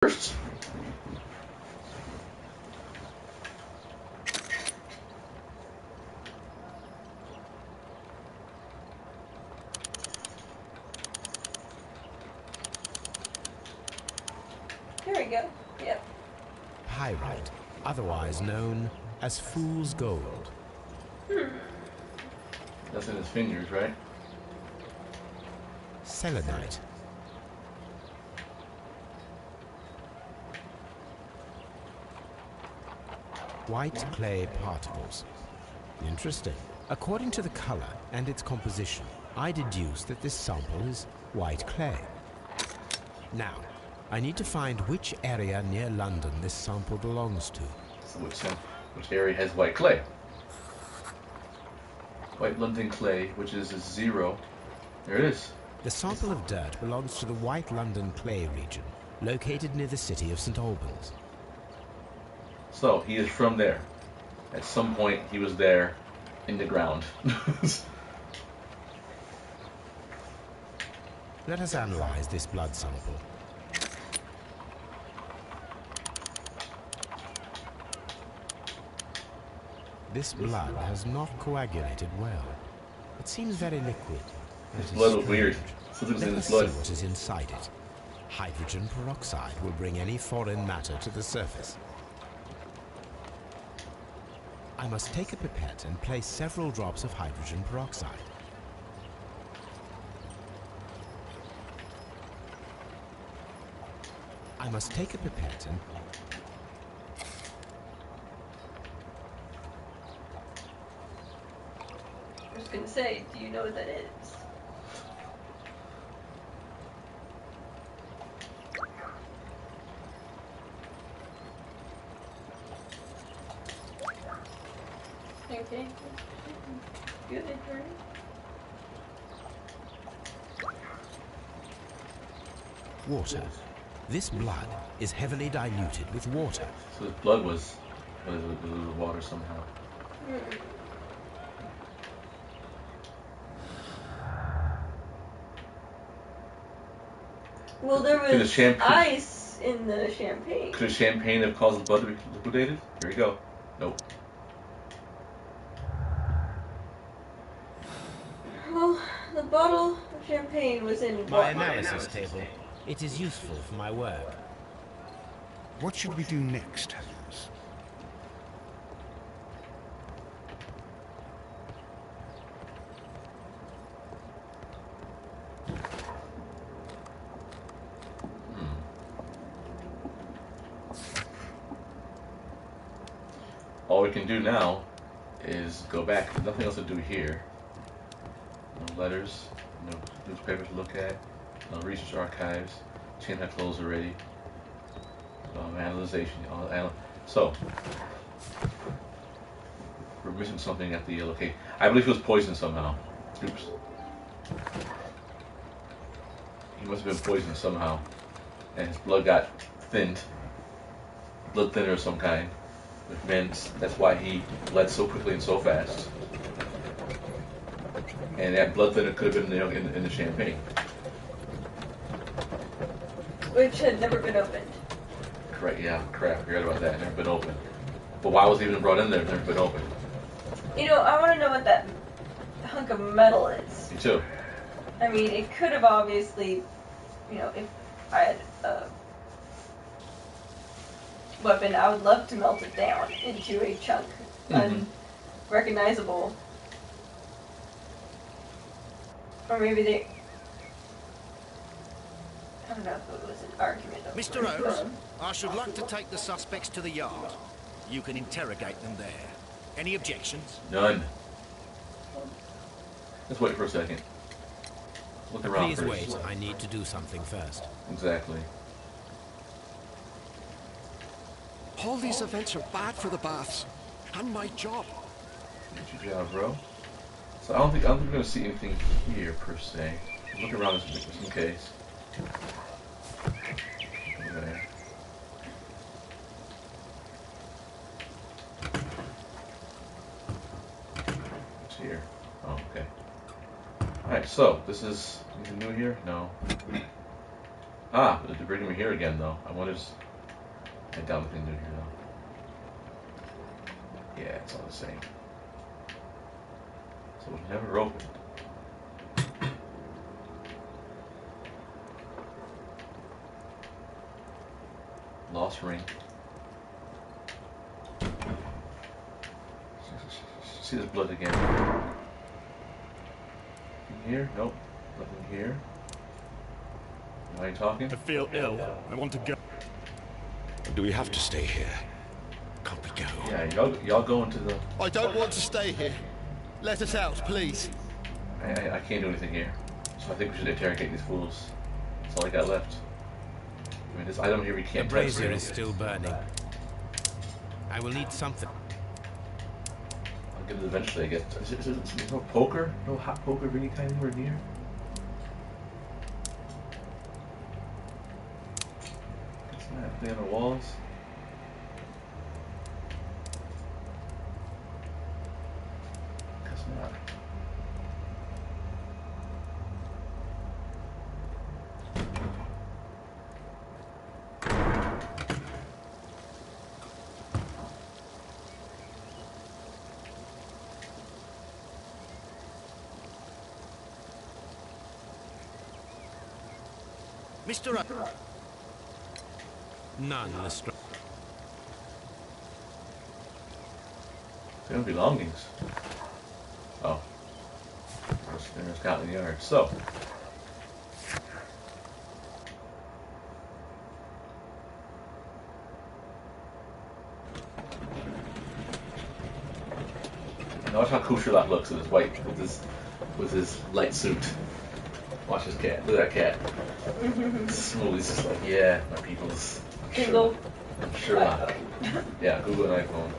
first. There we go. Yep. Pyrite, otherwise known as fool's gold. That's in his fingers, right? Selenite. White clay particles. Interesting. According to the color and its composition, I deduce that this sample is white clay. Now, I need to find which area near London this sample belongs to. So which area has white clay? White London clay, which is a 0. There it is. The sample of dirt belongs to the White London clay region, located near the city of St. Albans. So he is from there. At some point, he was there in the ground. Let us analyze this blood sample. This blood has not coagulated well. It seems very liquid. His blood was weird. Something was Let in us his blood. see what is inside it. Hydrogen peroxide will bring any foreign matter to the surface. I must take a pipette and place several drops of hydrogen peroxide. I must take a pipette and... I was gonna say, do you know what that is? Okay. Good, right? Water. This blood is heavily diluted with water. So his blood was water somehow. Well, there Could the was champagne- ice in the champagne. Could the champagne have caused the blood to be liquidated? Here we go. Nope. Well, the bottle of champagne was in My water. analysis table. It is useful for my work. What should we do next, Holmes? All we can do now is go back. There's nothing else to do here. No letters, no newspapers to look at, no research archives. Chain had closed already. Analyzation. So, we're missing something at the location. I believe he was poisoned somehow. Oops. He must have been poisoned somehow. And his blood got thinned. Blood thinner of some kind. Which meant that's why he bled so quickly and so fast. And that blood thinner could have been in the champagne. Which had never been opened. Correct, yeah, crap, I forgot about that. Never been opened. But why was it even brought in there? Never been opened. You know, I want to know what that hunk of metal is. Me too. I mean, it could have obviously, you know, if I had a weapon, I would love to melt it down into a chunk, unrecognizable. Or maybe they, I don't know if it was an argument. Mr. Rose, I should like to take the suspects to the yard. You can interrogate them there. Any objections? None. Let's wait for a second. Look around Please first. wait, I need to do something first. Exactly. All these events are bad for the Baths and my job. Good job, bro. So I don't think we're gonna see anything here per se. Look around just in case. Okay. What's here? Oh, okay. Alright, so this is anything new here? No. Ah, they're bringing me here again, though. I wonder. I doubt anything new here, though. Yeah, it's all the same. So it was never opened. Lost ring. See this blood again. Nothing here? Nope. Nothing here. Why are you talking? I feel ill. I want to go. Do we have to stay here? Can't we go? Yeah, y'all go into the... I don't want to stay here. Let us out, please. I can't do anything here. So I think we should interrogate these fools. That's all I got left. I mean, this item here we The can't touch. brazier is still burning. I will need something. I'll get it eventually, I guess. Is no poker? No hot poker of any kind anywhere near? Guess not. Anything on the walls? Guess not. Mr. None, Lestrade. They have belongings. Oh. They're in Scotland Yard. So. Now watch how cool Sherlock looks in his white, with his light suit. Watch his cat. Look at that cat. Smooth. He's just like, yeah, my people's Google. Sherlock. Yeah, Google and iPhone.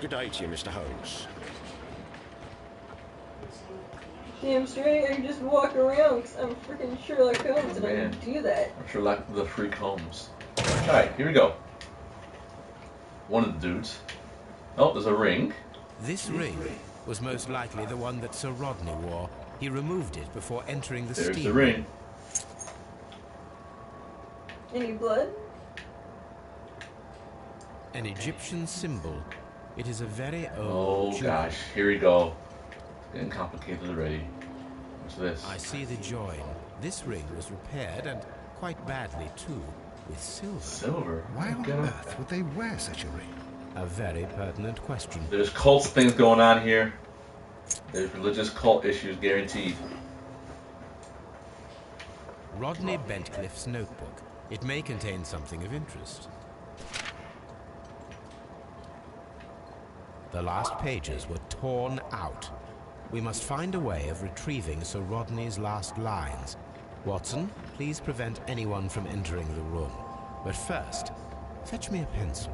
Good day to you, Mr. Holmes. Damn straight, I just walk around because I'm freaking Sherlock Holmes and I Man. don't do that. Sherlock the Freak Holmes. Alright, here we go. One of the dudes. Oh, there's a ring. This ring was most likely the one that Sir Rodney wore. He removed it before entering the There's steam. the ring. Any blood? An Egyptian symbol. It is a very Oh old jewel. gosh, here we go. It's getting complicated already. What's this? I see the join. This ring was repaired, and quite badly too, with silver. Silver? Why on Get 'em. earth would they wear such a ring? A very pertinent question. There's cult things going on here. There's religious cult issues guaranteed. Rodney Bentcliffe's notebook. It may contain something of interest. The last pages were torn out. We must find a way of retrieving Sir Rodney's last lines. Watson, please prevent anyone from entering the room. But first, fetch me a pencil.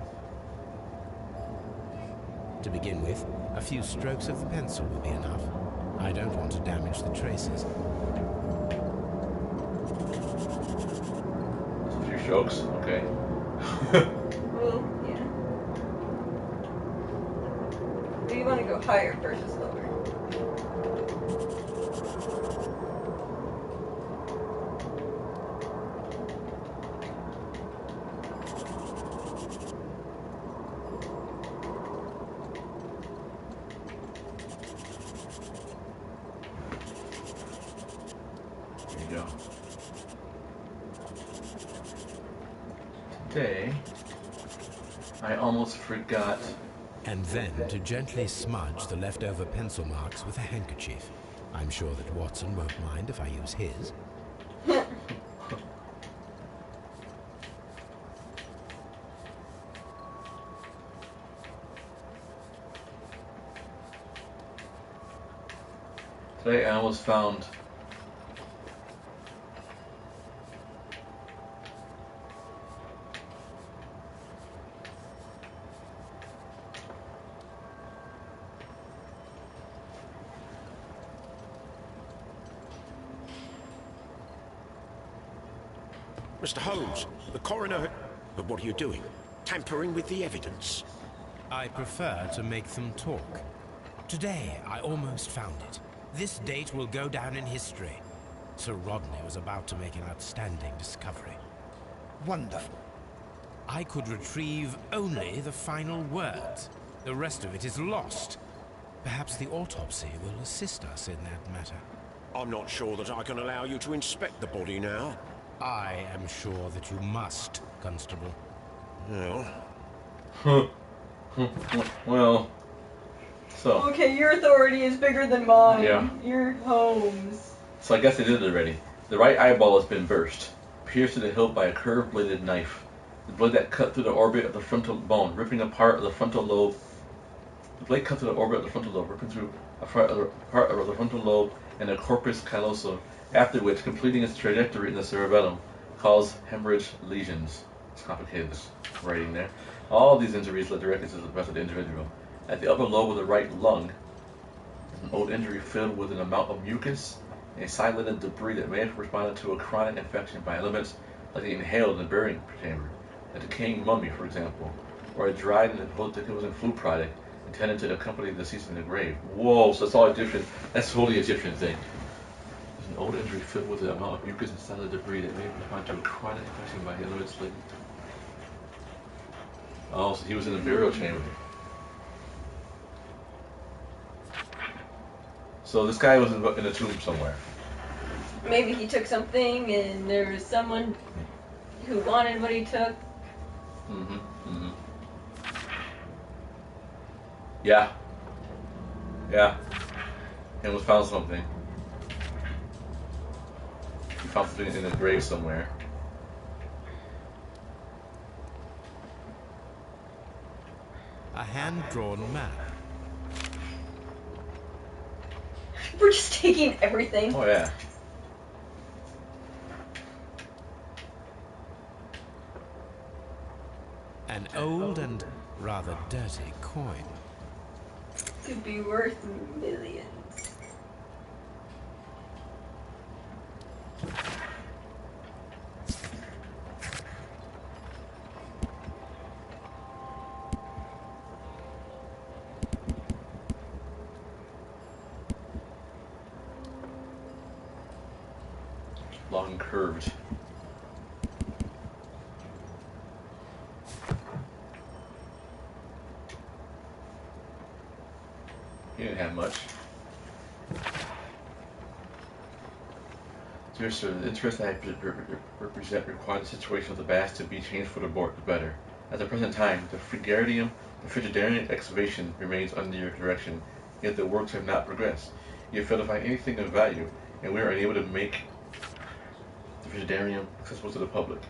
To begin with, a few strokes of the pencil will be enough. I don't want to damage the traces. A few strokes, okay. Well, yeah. Do you want to go higher versus lower? There you go. Today, I almost forgot. And then to gently smudge the leftover pencil marks with a handkerchief. I'm sure that Watson won't mind if I use his. Today I almost found Mr. Holmes, the coroner... But what are you doing? Tampering with the evidence? I prefer to make them talk. Today, I almost found it. This date will go down in history. Sir Rodney was about to make an outstanding discovery. Wonderful. I could retrieve only the final words. The rest of it is lost. Perhaps the autopsy will assist us in that matter. I'm not sure that I can allow you to inspect the body now. I am sure that you must, Constable. Well... Well... So... Okay, your authority is bigger than mine. Yeah. You're Holmes. So I guess they did it already. The right eyeball has been burst, pierced to the hilt by a curved-bladed knife. The blade that cut through the orbit of the frontal bone, ripping apart of the frontal lobe. The blade cut through the orbit of the frontal lobe, ripping through a part of the frontal lobe and the corpus callosum, after which, completing its trajectory in the cerebellum, caused hemorrhage lesions. It's complicated, this writing there. All these injuries led directly to the death of the individual. At the upper lobe of the right lung, an old injury filled with an amount of mucus and silent debris that may have responded to a chronic infection by elements like the inhaled in the burying chamber, a decaying mummy, for example, or a dried and decomposing food product intended to accompany the deceased in the grave. Whoa, so that's all Egyptian. That's totally Egyptian thing. There's an old injury filled with an amount of mucus and silent debris that may have responded to a chronic infection by elements like... Oh, so he was in the burial chamber. So this guy was in a tomb somewhere. Maybe he took something and there was someone who wanted what he took. Yeah. Yeah. And was found something. He found something in a grave somewhere. A hand-drawn map. We're just taking everything. Oh yeah. An old and rather dirty coin. Could be worth millions. Long and curved. He didn't have much. Dear sir, the interest I represent require the situation of the baths to be changed for the better. At the present time, the Frigidarium excavation remains under your direction, yet the works have not progressed. You have failed to find anything of value, and we are unable to make the Frigidarium accessible to the public.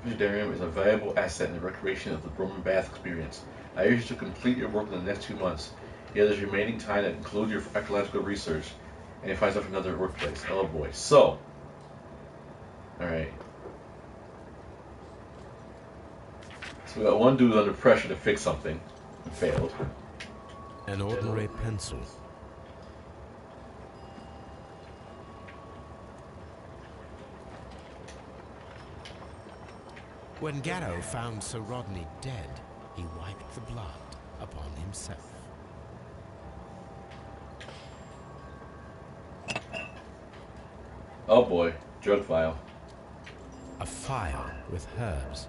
The Frigidarium is a valuable asset in the recreation of the Roman bath experience. I urge you to complete your work in the next 2 months. Yet there's remaining time that includes your archaeological research, and you find yourself another workplace. Oh boy. So, alright. So we got one dude under pressure to fix something, and failed. An ordinary pencil. When Garrow found Sir Rodney dead, he wiped the blood upon himself. Oh boy, drug file. A file with herbs.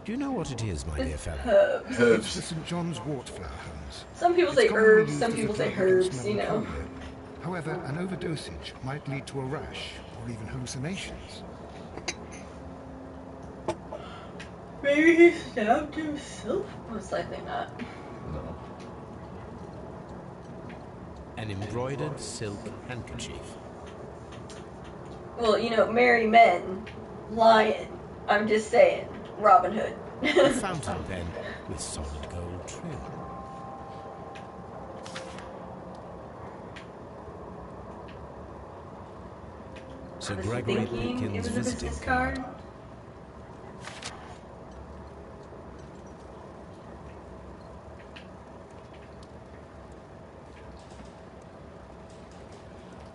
Do you know what it is, my dear fellow? Herbs. It's Herbs. the St. John's wort flower, Holmes. Some people It's say commonly herbs, used some as a people say drug against herbs, you know. melancholia. However, an overdosage might lead to a rash or even hallucinations. Maybe he stabbed himself? Most likely not. No. An embroidered silk handkerchief. Well, you know, merry men, lion. I'm just saying, Robin Hood. A fountain pen with solid gold trim. Sir I was Gregory thinking it Pickens' was a visiting business card. card.